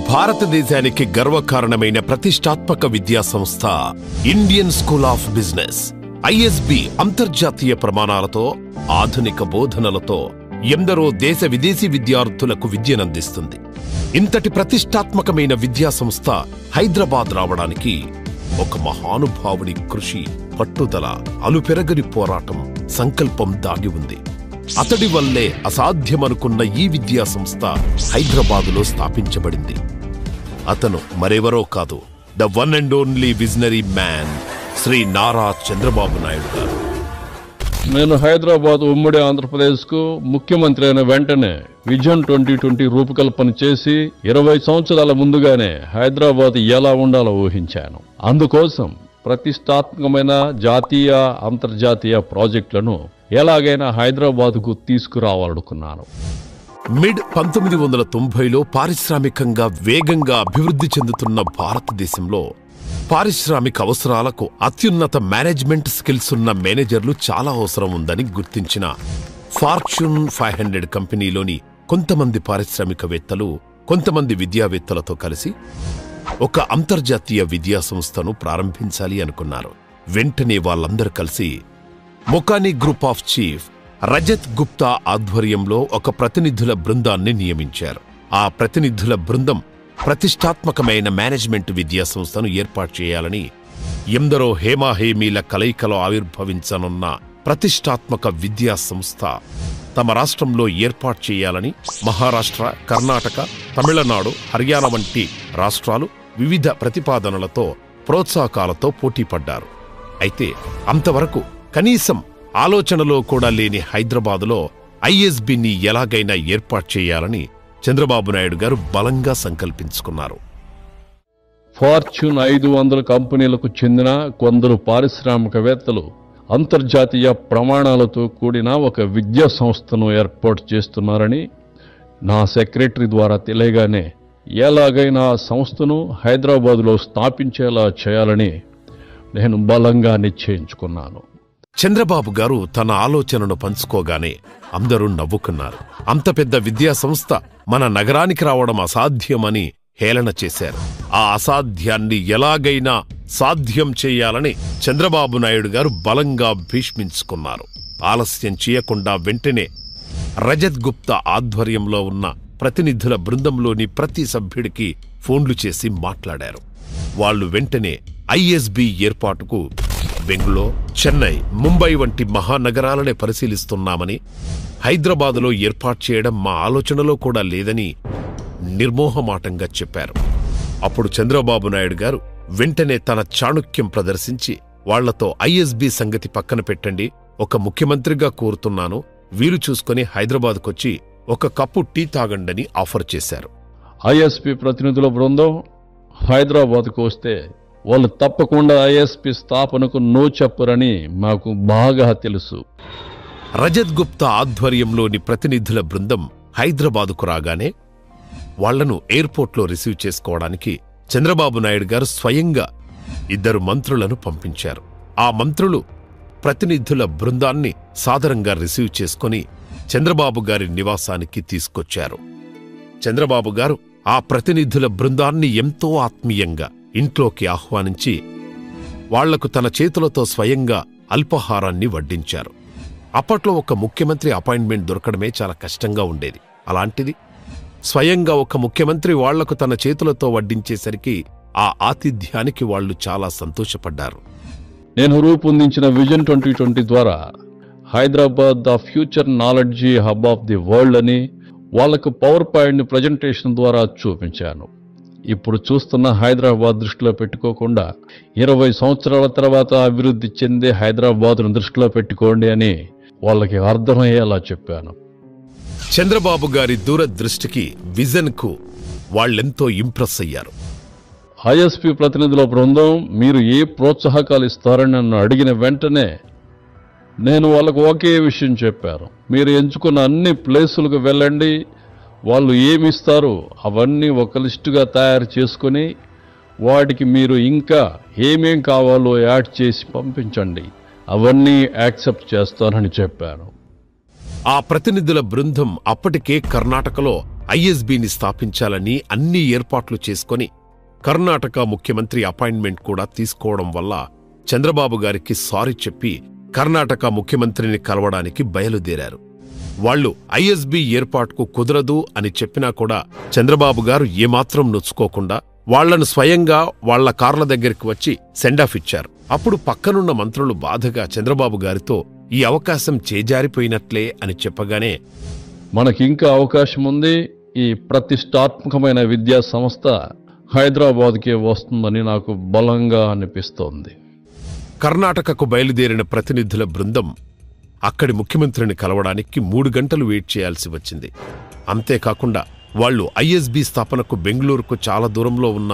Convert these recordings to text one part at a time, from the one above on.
భారతదేశానికి గర్వకారణమైన ప్రతిష్టాత్మక విద్యా సంస్థ Indian school of business ISB అంతర్జాతీయ ప్రమాణాలతో ఆధునిక బోధనలతో ఎందరో దేశ విదేశీ విద్యార్థులకు విద్యనందిస్తుంది. ఇంతటి ప్రతిష్టాత్మకమైన విద్యా సంస్థ హైదరాబాద్ రావడానికి ఒక మహానుభావుడి కృషి, పట్టుదల, అలుపెరగని పోరాటం, సంకల్పం దాగి ఉంది. అతడి వల్లే అసాధ్యమనుకున్న ఈ విద్యా సంస్థ హైదరాబాదులో స్థాపించబడింది. అతను మరెవరో కాదు, the one and only visionary man, Shri Nara Chandrababu Naidu garu. నేను హైదరాబాద్ ఉమ్మడి ఆంధ్రప్రదేశ్కు ముఖ్యమంత్రి అయిన వెంటనే విజన్ 2020 రూపకల్పన చేసి 20 సంవత్సరాల ముందుగానే హైదరాబాద్ ఎలా ఉండాలో ఊహించాను. అందుకోసం ప్రతిష్టాత్మకమైన జాతీయ, అంతర్జాతీయ ప్రాజెక్టులను ఎలాగైనా హైదరాబాద్కు తీసుకురావాలనుకున్నాను. మిడ్ 1990లో పారిశ్రామికంగా వేగంగా అభివృద్ధి చెందుతున్న భారతదేశంలో పారిశ్రామిక అవసరాలకు అత్యున్నత మేనేజ్మెంట్ స్కిల్స్ ఉన్న మేనేజర్లు చాలా అవసరం ఉందని గుర్తించిన ఫార్చ్యూన్ 500 కంపెనీలోని కొంతమంది పారిశ్రామికవేత్తలు, కొంతమంది విద్యావేత్తలతో కలిసి ఒక అంతర్జాతీయ విద్యా సంస్థను ప్రారంభించాలి అనుకున్నారు. వెంటనే వాళ్ళందరూ కలిసి మొకానీ group of chief Rajat Gupta ఆధ్వర్యంలో ఒక ప్రతినిధుల బృందాన్ని నియమించారు. ఆ ప్రతినిధుల బృందం ప్రతిష్టాత్మకమైన మేనేజ్మెంట్ విద్యా సంస్థను ఏర్పాటు చేయాలని, ఎందరో హేమాహేమీల కలయికలో ఆవిర్భవించనున్న ప్రతిష్టాత్మక విద్యా సంస్థ తమ రాష్ట్రంలో ఏర్పాటు చేయాలని మహారాష్ట్ర, కర్ణాటక, తమిళనాడు, హర్యానా వంటి రాష్ట్రాలు వివిధ ప్రతిపాదనలతో, ప్రోత్సాహకాలతో పోటీపడ్డారు. అయితే అంతవరకు కనీసం ఆలోచనలో కూడా లేని హైదరాబాదులో ఐఎస్బిని ఎలాగైనా ఏర్పాటు చేయాలని చంద్రబాబు నాయుడు గారు బలంగా సంకల్పించుకున్నారు. ఫార్చ్యూన్ 500 కంపెనీలకు చెందిన కొందరు పారిశ్రామికవేత్తలు అంతర్జాతీయ ప్రమాణాలతో కూడిన ఒక విద్యా సంస్థను ఏర్పాటు చేస్తున్నారని నా సెక్రటరీ ద్వారా తెలియగానే ఎలాగైనా సంస్థను హైదరాబాదులో స్థాపించేలా చేయాలని నేను బలంగా నిశ్చయించుకున్నాను. చంద్రబాబు గారు తన ఆలోచనను పంచుకోగానే అందరూ నవ్వుకున్నారు. అంత పెద్ద విద్యా సంస్థ మన నగరానికి రావడం అసాధ్యమని హేళన చేశారు. ఆ అసాధ్యాన్ని ఎలాగైనా సాధ్యం చేయాలని చంద్రబాబు నాయుడు గారు బలంగా భీష్మించుకున్నారు. ఆలస్యం చేయకుండా వెంటనే రజత్ గుప్తా ఆధ్వర్యంలో ఉన్న ప్రతినిధుల బృందంలోని ప్రతి సభ్యుడికి ఫోన్లు చేసి మాట్లాడారు. వాళ్లు వెంటనే ఐఎస్బి ఏర్పాటుకు బెంగుళూరు, చెన్నై, ముంబై వంటి మహానగరాలనే పరిశీలిస్తున్నామని, హైదరాబాదులో ఏర్పాటు చేయడం మా ఆలోచనలో కూడా లేదని నిర్మోహమాటంగా చెప్పారు. అప్పుడు చంద్రబాబు నాయుడు గారు వెంటనే తన చాణుక్యం ప్రదర్శించి వాళ్లతో ఐఎస్బి సంగతి పక్కన పెట్టండి, ఒక ముఖ్యమంత్రిగా కోరుతున్నాను, వీలు చూసుకుని హైదరాబాద్కొచ్చి ఒక కప్పు టీ తాగండని ఆఫర్ చేశారు. ఐఎస్పి ప్రతినిధుల బృందం హైదరాబాద్కు వస్తే వాళ్ళు తప్పకుండా ఐఎస్పి స్థాపనకు నో చెప్పరని మాకు బాగా తెలుసు. రజత్ గుప్తా ఆధ్వర్యంలోని ప్రతినిధుల బృందం హైదరాబాదుకు రాగానే వాళ్లను ఎయిర్పోర్ట్లో రిసీవ్ చేసుకోవడానికి చంద్రబాబు నాయుడు గారు స్వయంగా 2 మంత్రులను పంపించారు. ఆ మంత్రులు ప్రతినిధుల బృందాన్ని సాదరంగా రిసీవ్ చేసుకుని చంద్రబాబు గారి నివాసానికి తీసుకొచ్చారు. చంద్రబాబు గారు ఆ ప్రతినిధుల బృందాన్ని ఎంతో ఆత్మీయంగా ఇంట్లోకి ఆహ్వానించి వాళ్లకు తన చేతులతో స్వయంగా అల్పాహారాన్ని వడ్డించారు. అప్పట్లో ఒక ముఖ్యమంత్రి అపాయింట్మెంట్ దొరకడమే చాలా కష్టంగా ఉండేది. అలాంటిది స్వయంగా ఒక ముఖ్యమంత్రి వాళ్లకు తన చేతులతో వడ్డించేసరికి ఆ ఆతిథ్యానికి వాళ్లు చాలా సంతోషపడ్డారు. నేను రూపొందించిన విజన్ 2020 ద్వారా Hyderabad the future knowledge hub of the world అని వాళ్లకు పవర్ పాయింట్ ప్రజెంటేషన్ ద్వారా చూపించాను. ఇప్పుడు చూస్తున్న హైదరాబాద్ దృష్టిలో పెట్టుకోకుండా 20 సంవత్సరాల తర్వాత అభివృద్ధి చెందే హైదరాబాద్ను దృష్టిలో పెట్టుకోండి అని వాళ్ళకి అర్థమయ్యేలా చెప్పాను. చంద్రబాబు గారి దూరదృష్టికి, విజన్కు వాళ్ళెంతో ఇంప్రెస్ అయ్యారు. ఐఎస్పి ప్రతినిధుల బృందం మీరు ఏ ప్రోత్సాహకాలు ఇస్తారని నన్ను అడిగిన వెంటనే నేను వాళ్ళకు ఒకే విషయం చెప్పాను. మీరు ఎంచుకున్న అన్ని ప్లేసులకు వెళ్ళండి, వాళ్ళు ఏమిస్తారో అవన్నీ ఒక లిస్టుగా తయారు చేసుకుని వాటికి మీరు ఇంకా ఏమేం కావాలో యాడ్ చేసి పంపించండి, అవన్నీ యాక్సెప్ట్ చేస్తానని చెప్పాను. ఆ ప్రతినిధుల బృందం అప్పటికే కర్ణాటకలో ఐఎస్బీని స్థాపించాలని అన్ని ఏర్పాట్లు చేసుకొని కర్ణాటక ముఖ్యమంత్రి అపాయింట్మెంట్ కూడా తీసుకోవడం వల్ల చంద్రబాబు గారికి సారీ చెప్పి కర్ణాటక ముఖ్యమంత్రిని కలవడానికి బయలుదేరారు. వాళ్లు ఐఎస్బీ ఏర్పాటుకు కుదరదు అని చెప్పినా కూడా చంద్రబాబు గారు ఏమాత్రం నొచ్చుకోకుండా వాళ్లను స్వయంగా వాళ్ల కార్ల దగ్గరికి వచ్చి సెండాఫ్ ఇచ్చారు. అప్పుడు పక్కనున్న మంత్రులు బాధగా చంద్రబాబు గారితో ఈ అవకాశం చేజారిపోయినట్లే అని చెప్పగానే, మనకింకా అవకాశం ఉంది, ఈ ప్రతిష్టాత్మకమైన విద్యా సంస్థ హైదరాబాద్కే వస్తుందని నాకు బలంగా అనిపిస్తోంది. కర్ణాటకకు బయలుదేరిన ప్రతినిధుల బృందం అక్కడి ముఖ్యమంత్రిని కలవడానికి 3 గంటలు వెయిట్ చేయాల్సి వచ్చింది. అంతేకాకుండా వాళ్లు ఐఎస్బీ స్థాపనకు బెంగళూరుకు చాలా దూరంలో ఉన్న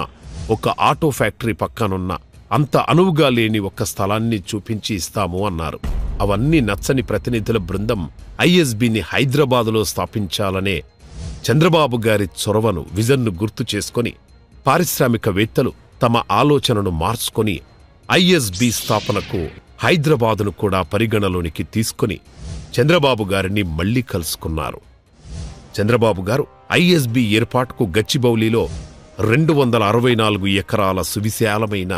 ఒక ఆటో ఫ్యాక్టరీ పక్కనున్న అంత అనువుగా లేని ఒక స్థలాన్ని చూపించి ఇస్తాము అన్నారు. అవన్నీ నచ్చని ప్రతినిధుల బృందం ఐఎస్బీని హైదరాబాదులో స్థాపించాలనే చంద్రబాబు గారి చొరవను, విజన్ను గుర్తు చేసుకొని పారిశ్రామికవేత్తలు తమ ఆలోచనను మార్చుకొని ఐఎస్బీ స్థాపనకు హైదరాబాదును కూడా పరిగణలోనికి తీసుకుని చంద్రబాబు గారిని మళ్లీ కలుసుకున్నారు. చంద్రబాబు గారు ఐఎస్బీ ఏర్పాటుకు గచ్చిబౌలిలో 264 ఎకరాల సువిశాలమైన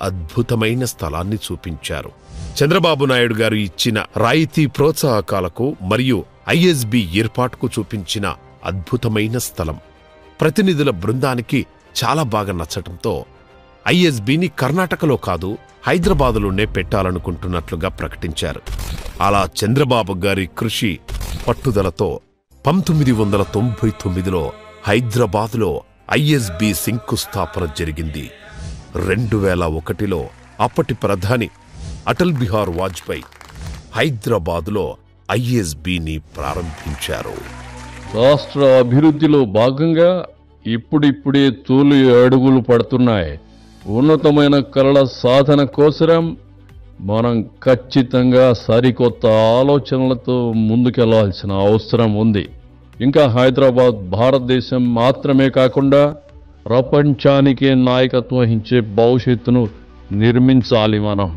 అద్భుతమైన స్థలాన్ని చూపించారు. చంద్రబాబు నాయుడు గారు ఇచ్చిన రాయితీ ప్రోత్సాహకాలకు మరియు ఐఎస్బీ ఏర్పాటుకు చూపించిన అద్భుతమైన స్థలం ప్రతినిధుల బృందానికి చాలా బాగా నచ్చటంతో ఐఎస్బీని కర్ణాటకలో కాదు హైదరాబాదులోనే పెట్టాలనుకుంటున్నట్లుగా ప్రకటించారు. అలా చంద్రబాబు గారి కృషి, పట్టుదలతో 1999లో హైదరాబాదులో ఐఎస్బీ శంకుస్థాపన జరిగింది. 2001లో అప్పటి ప్రధాని అటల్ బిహారీ వాజ్పేయి హైదరాబాదులో ఐఎస్బీని ప్రారంభించారు. రాష్ట్ర అభివృద్ధిలో భాగంగా ఇప్పుడిప్పుడే తొలి అడుగులు పడుతున్నాయి. ఉన్నతమైన కళల సాధన కోసరం మనం ఖచ్చితంగా సరికొత్త ఆలోచనలతో ముందుకెళ్లాల్సిన అవసరం ఉంది. ఇంకా హైదరాబాద్ భారతదేశం మాత్రమే కాకుండా ప్రపంచానికే నాయకత్వం వహించే భవిష్యత్తును నిర్మించాలి మనం.